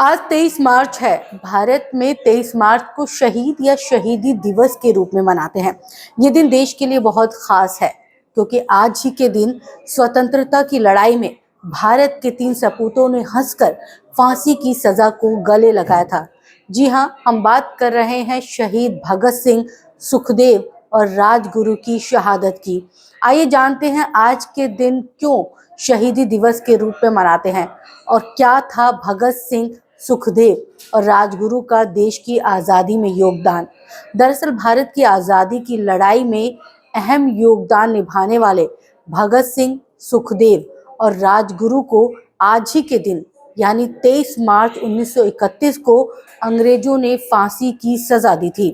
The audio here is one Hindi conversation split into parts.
आज 23 मार्च है। भारत में 23 मार्च को शहीद या शहीदी दिवस के रूप में मनाते हैं। ये दिन देश के लिए बहुत खास है क्योंकि आज ही के दिन स्वतंत्रता की लड़ाई में भारत के 3 सपूतों ने हंसकर फांसी की सजा को गले लगाया था। जी हाँ, हम बात कर रहे हैं शहीद भगत सिंह, सुखदेव और राजगुरु की शहादत की। आइए जानते हैं आज के दिन क्यों शहीदी दिवस के रूप में मनाते हैं और क्या था भगत सिंह, सुखदेव और राजगुरु का देश की आज़ादी में योगदान। दरअसल भारत की आज़ादी की लड़ाई में अहम योगदान निभाने वाले भगत सिंह, सुखदेव और राजगुरु को आज ही के दिन यानी 23 मार्च 1931 को अंग्रेजों ने फांसी की सजा दी थी।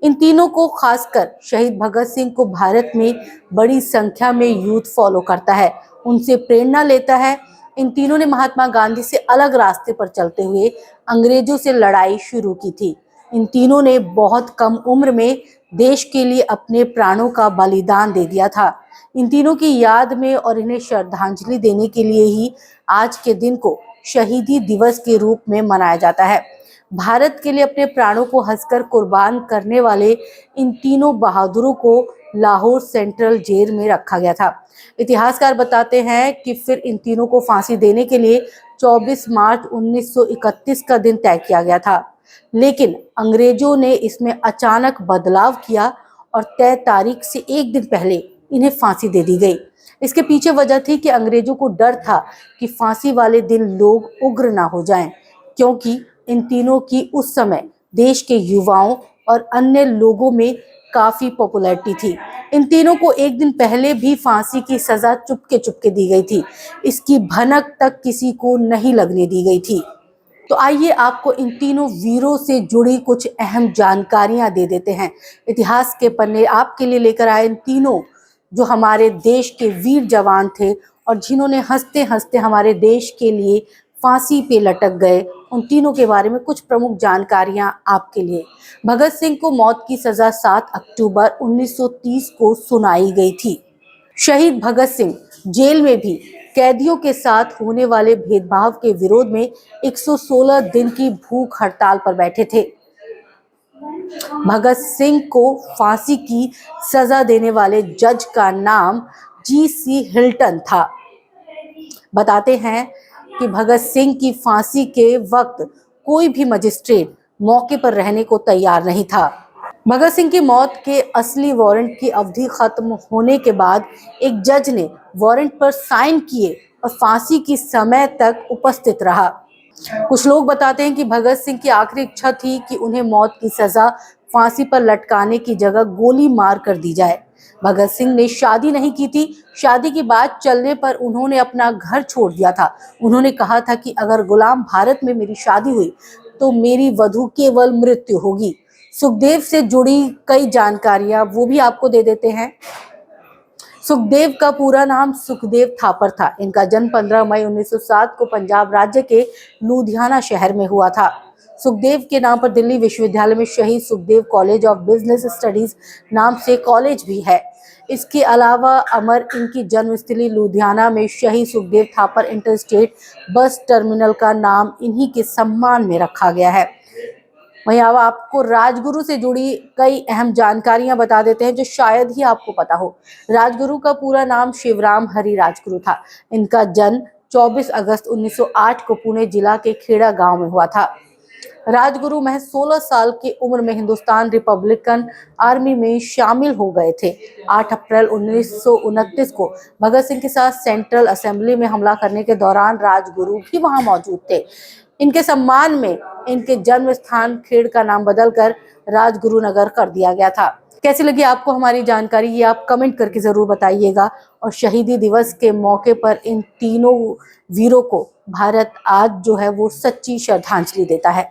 इन तीनों को खासकर शहीद भगत सिंह को भारत में बड़ी संख्या में यूथ फॉलो करता है, उनसे प्रेरणा लेता है। इन तीनों ने महात्मा गांधी से अलग रास्ते पर चलते हुए अंग्रेजों से लड़ाई शुरू की थी। इन तीनों ने बहुत कम उम्र में देश के लिए अपने प्राणों का बलिदान दे दिया था। इन तीनों की याद में और इन्हें श्रद्धांजलि देने के लिए ही आज के दिन को शहीदी दिवस के रूप में मनाया जाता है। भारत के लिए अपने प्राणों को हंसकर कुर्बान करने वाले इन तीनों बहादुरों को लाहौर सेंट्रल जेल में रखा गया था। इतिहासकार बताते हैं कि फिर इन तीनों को फांसी देने के लिए 24 मार्च 1931 का दिन तय किया गया था, लेकिन अंग्रेजों ने इसमें अचानक बदलाव किया और तय तारीख से एक दिन पहले इन्हें फांसी दे दी गई। इसके पीछे वजह थी कि अंग्रेजों को डर था कि फांसी वाले दिन लोग उग्र ना हो जाएं, क्योंकि इन तीनों की उस समय देश के युवाओं और अन्य लोगों में काफी पॉपुलैरिटी थी। इन तीनों को एक दिन पहले भी फांसी की सजा चुपके चुपके दी गई थी। इसकी भनक तक किसी को नहीं लगने दी गई थी। तो आइए आपको इन तीनों वीरों से जुड़ी कुछ अहम जानकारियां दे देते हैं। इतिहास के पन्ने आपके लिए लेकर आए इन तीनों जो हमारे देश के वीर जवान थे और जिन्होंने हंसते हंसते हमारे देश के लिए फांसी पे लटक गए, उन तीनों के बारे में कुछ प्रमुख जानकारियां आपके लिए। भगत सिंह को मौत की सजा 7 अक्टूबर 1930 को सुनाई गई थी। शहीद भगत सिंह जेल में भी कैदियों के साथ होने वाले भेदभाव के विरोध में 116 दिन की भूख हड़ताल पर बैठे थे। भगत सिंह को फांसी की सजा देने वाले जज का नाम G.C. हिल्टन था। बताते हैं कि भगत सिंह की फांसी के वक्त कोई भी मजिस्ट्रेट मौके पर रहने को तैयार नहीं था। भगत सिंह की मौत के असली वारंट की अवधि खत्म होने के बाद एक जज ने वारंट पर साइन किए और फांसी की समय तक उपस्थित रहा। कुछ लोग बताते हैं कि भगत सिंह की आखिरी इच्छा थी कि उन्हें मौत की सजा फांसी पर लटकाने की जगह गोली मार कर दी जाए। भगत सिंह ने शादी नहीं की थी। शादी की बात चलने पर उन्होंने अपना घर छोड़ दिया था। उन्होंने कहा था कि अगर गुलाम भारत में मेरी शादी हुई तो मेरी वधू केवल मृत्यु होगी। सुखदेव से जुड़ी कई जानकारियां वो भी आपको दे देते हैं। सुखदेव का पूरा नाम सुखदेव थापर था। इनका जन्म 15 मई 1907 को पंजाब राज्य के लुधियाना शहर में हुआ था। सुखदेव के नाम पर दिल्ली विश्वविद्यालय में शहीद Sukhdev college of business studies नाम से कॉलेज भी है। इसके अलावा अमर इनकी जन्मस्थली लुधियाना में शहीद Sukhdev Thapar interstate bus terminal का नाम इन्हीं के सम्मान में रखा गया है। वहीं अब आपको राजगुरु से जुड़ी कई अहम जानकारियां बता देते हैं जो शायद ही आपको पता हो। राजगुरु का पूरा नाम शिवराम हरि राजगुरु था। इनका जन्म 24 अगस्त 1908 को पुणे जिला के खेड़ा गांव में हुआ था। राजगुरु महज 16 साल की उम्र में हिंदुस्तान रिपब्लिकन आर्मी में शामिल हो गए थे। 8 अप्रैल 1929 को भगत सिंह के साथ सेंट्रल असेंबली में हमला करने के दौरान राजगुरु भी वहां मौजूद थे। इनके सम्मान में इनके जन्म स्थान खेड़ का नाम बदलकर राजगुरु नगर कर दिया गया था। कैसी लगी आपको हमारी जानकारी, ये आप कमेंट करके जरूर बताइएगा। और शहीदी दिवस के मौके पर इन तीनों वीरों को भारत आज जो है वो सच्ची श्रद्धांजलि देता है।